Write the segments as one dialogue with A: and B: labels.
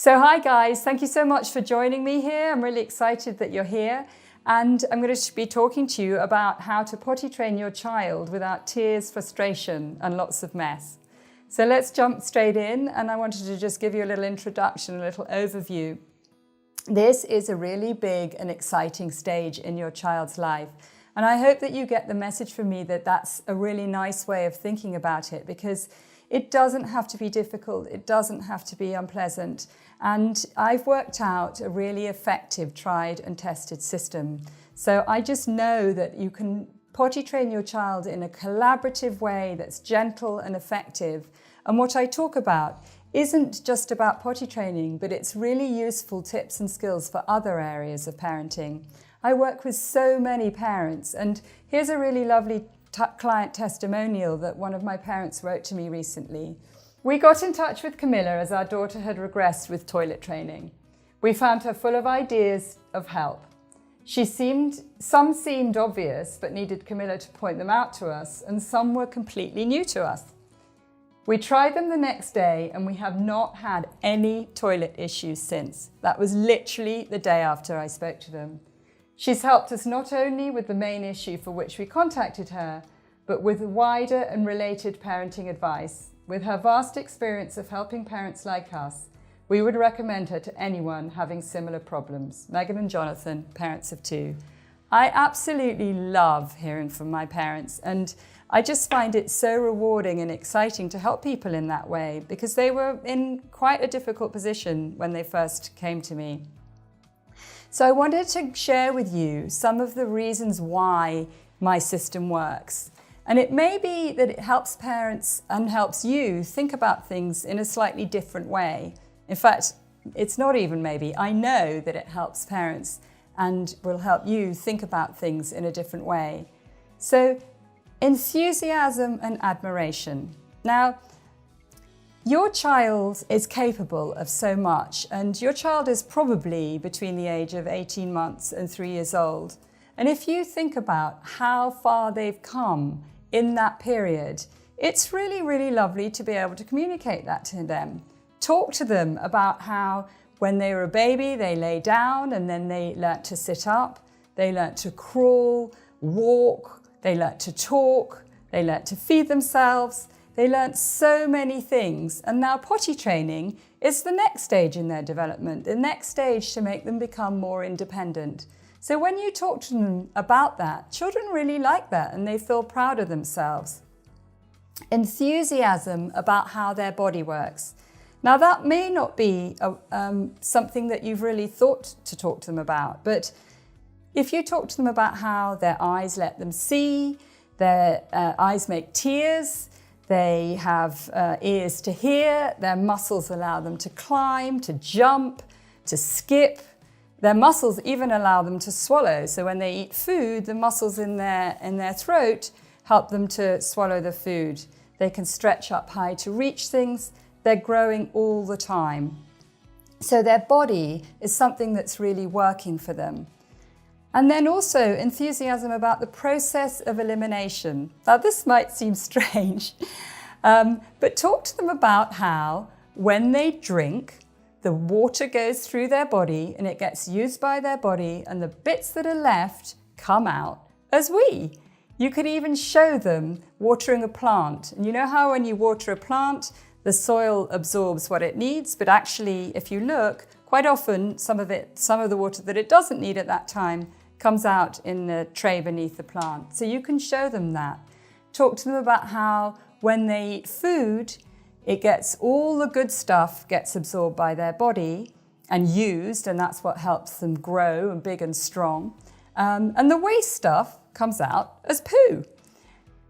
A: So hi guys, thank you so much for joining me here. I'm really excited that you're here, and I'm going to be talking to you about how to potty train your child without tears, frustration and lots of mess. So let's jump straight in, and I wanted to just give you a little introduction, a little overview. This is a really big and exciting stage in your child's life, and I hope that you get the message from me that that's a really nice way of thinking about it, because it doesn't have to be difficult, it doesn't have to be unpleasant. And I've worked out a really effective, tried and tested system. So I just know that you can potty train your child in a collaborative way that's gentle and effective. And what I talk about isn't just about potty training, but it's really useful tips and skills for other areas of parenting. I work with so many parents, and here's a really lovely client testimonial that one of my parents wrote to me recently. We got in touch with Camilla as our daughter had regressed with toilet training. We found her full of ideas of help. Some seemed obvious but needed Camilla to point them out to us, and some were completely new to us. We tried them the next day and we have not had any toilet issues since. That was literally the day after I spoke to them. She's helped us not only with the main issue for which we contacted her, but with wider and related parenting advice. With her vast experience of helping parents like us, we would recommend her to anyone having similar problems. Megan and Jonathan, parents of two. I absolutely love hearing from my parents, and I just find it so rewarding and exciting to help people in that way, because they were in quite a difficult position when they first came to me. So I wanted to share with you some of the reasons why my system works. And it may be that it helps parents and helps you think about things in a slightly different way. In fact, it's not even maybe. I know that it helps parents and will help you think about things in a different way. So, enthusiasm and admiration. Now, your child is capable of so much, and your child is probably between the age of 18 months and 3 years old. And if you think about how far they've come in that period, it's really, really lovely to be able to communicate that to them. Talk to them about how when they were a baby, they lay down and then they learnt to sit up, they learnt to crawl, walk, they learnt to talk, they learnt to feed themselves. They learnt so many things, and now potty training is the next stage in their development, the next stage to make them become more independent. So when you talk to them about that, children really like that and they feel proud of themselves. Enthusiasm about how their body works. Now that may not be something that you've really thought to talk to them about, but if you talk to them about how their eyes let them see, their eyes make tears, they have ears to hear, their muscles allow them to climb, to jump, to skip. Their muscles even allow them to swallow. So when they eat food, the muscles in their throat help them to swallow the food. They can stretch up high to reach things. They're growing all the time. So their body is something that's really working for them. And then also enthusiasm about the process of elimination. Now this might seem strange, but talk to them about how when they drink, the water goes through their body and it gets used by their body, and the bits that are left come out as wee. You could even show them watering a plant. And you know how when you water a plant, the soil absorbs what it needs, but actually if you look, quite often some of the water that it doesn't need at that time comes out in the tray beneath the plant. So you can show them that. Talk to them about how when they eat food, it gets all the good stuff gets absorbed by their body and used, and that's what helps them grow and big and strong. And the waste stuff comes out as poo.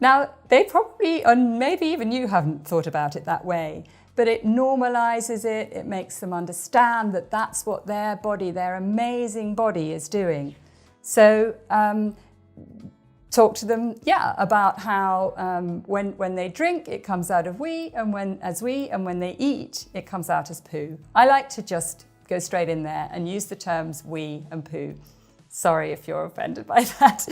A: Now, they probably, and maybe even you haven't thought about it that way, but it normalizes it, it makes them understand that that's what their body, their amazing body is doing. So talk to them, about how when they drink, it comes out of wee, and when they eat, it comes out as poo. I like to just go straight in there and use the terms wee and poo. Sorry if you're offended by that.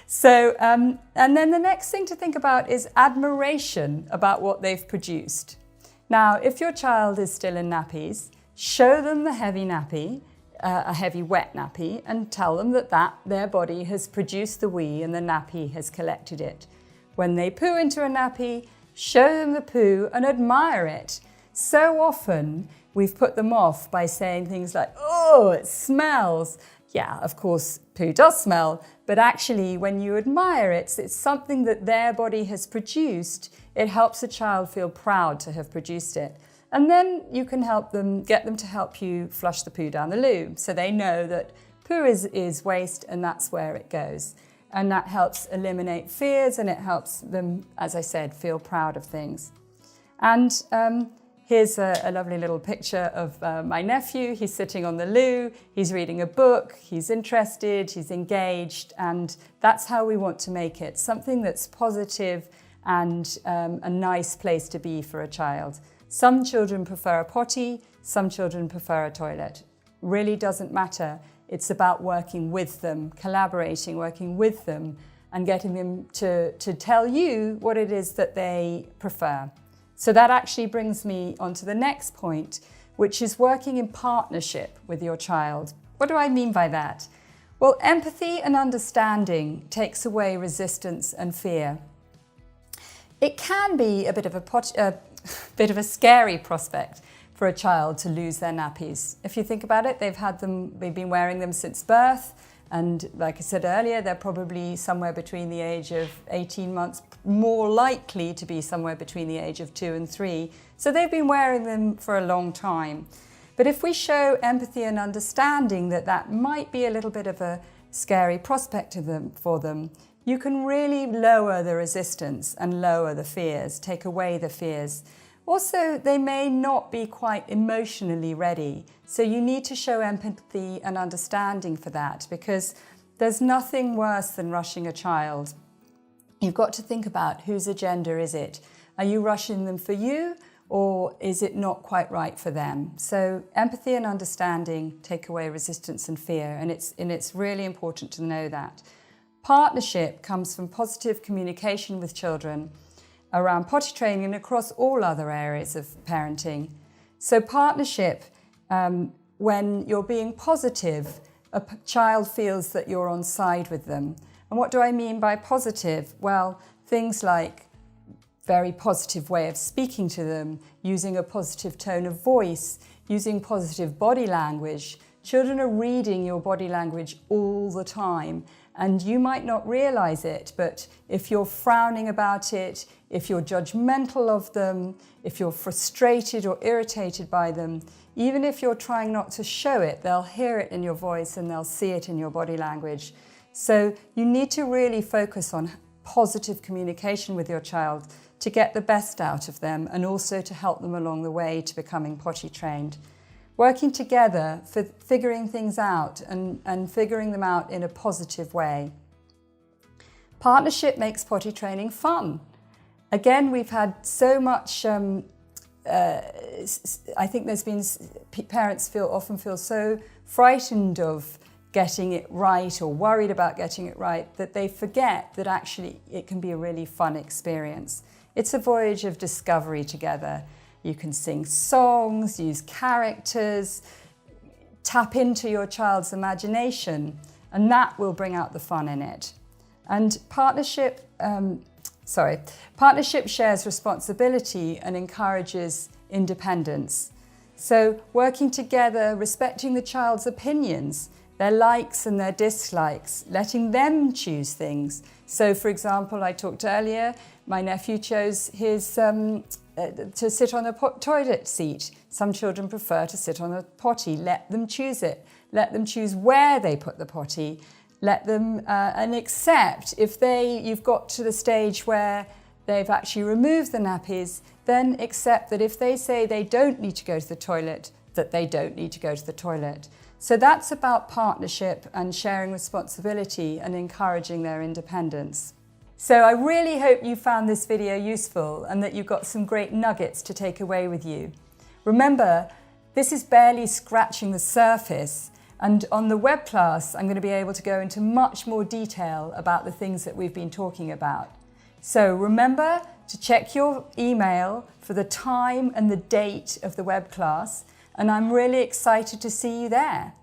A: So, and then the next thing to think about is admiration about what they've produced. Now, if your child is still in nappies, show them the heavy nappy, a heavy wet nappy, and tell them that their body has produced the wee and the nappy has collected it. When they poo into a nappy, show them the poo and admire it. So often we've put them off by saying things like, oh, it smells. Yeah, of course, poo does smell, but actually when you admire it, it's something that their body has produced. It helps a child feel proud to have produced it. And then you can get them to help you flush the poo down the loo. So they know that poo is waste and that's where it goes. And that helps eliminate fears and it helps them, as I said, feel proud of things. And here's a lovely little picture of my nephew. He's sitting on the loo, he's reading a book, he's interested, he's engaged, and that's how we want to make it. Something that's positive and a nice place to be for a child. Some children prefer a potty, some children prefer a toilet. Really doesn't matter. It's about working with them, collaborating, working with them, and getting them to tell you what it is that they prefer. So that actually brings me on to the next point, which is working in partnership with your child. What do I mean by that? Well, empathy and understanding takes away resistance and fear. It can be a bit of a scary prospect for a child to lose their nappies. If you think about it, they've been wearing them since birth, and like I said earlier, they're probably somewhere between the age of 18 months, more likely to be somewhere between the age of 2 and 3. So they've been wearing them for a long time. But if we show empathy and understanding that might be a little bit of a scary prospect for them, you can really lower the resistance and lower the fears, take away the fears. Also, they may not be quite emotionally ready, so you need to show empathy and understanding for that, because there's nothing worse than rushing a child. You've got to think about whose agenda is it. Are you rushing them for you, or is it not quite right for them? So empathy and understanding take away resistance and fear, and it's really important to know that. Partnership comes from positive communication with children around potty training and across all other areas of parenting. So partnership, when you're being positive, a child feels that you're on side with them. And what do I mean by positive? Well, things like very positive way of speaking to them, using a positive tone of voice, using positive body language. Children are reading your body language all the time. And you might not realize it, but if you're frowning about it, if you're judgmental of them, if you're frustrated or irritated by them, even if you're trying not to show it, they'll hear it in your voice and they'll see it in your body language. So you need to really focus on positive communication with your child to get the best out of them and also to help them along the way to becoming potty trained. Working together for figuring things out and figuring them out in a positive way. Partnership makes potty training fun. Again, we've had so much, I think there's been, parents often feel so frightened of getting it right or worried about getting it right that they forget that actually it can be a really fun experience. It's a voyage of discovery together. You can sing songs, use characters, tap into your child's imagination, and that will bring out the fun in it. And partnership shares responsibility and encourages independence. So working together, respecting the child's opinions, their likes and their dislikes, letting them choose things. So for example, I talked earlier, my nephew chose his to sit on a toilet seat. Some children prefer to sit on a potty. Let them choose it. Let them choose where they put the potty. Let them and accept if you've got to the stage where they've actually removed the nappies, then accept that if they say they don't need to go to the toilet, that they don't need to go to the toilet. So that's about partnership and sharing responsibility and encouraging their independence. So I really hope you found this video useful and that you got some great nuggets to take away with you. Remember, this is barely scratching the surface, and on the web class I'm going to be able to go into much more detail about the things that we've been talking about. So remember to check your email for the time and the date of the web class, and I'm really excited to see you there.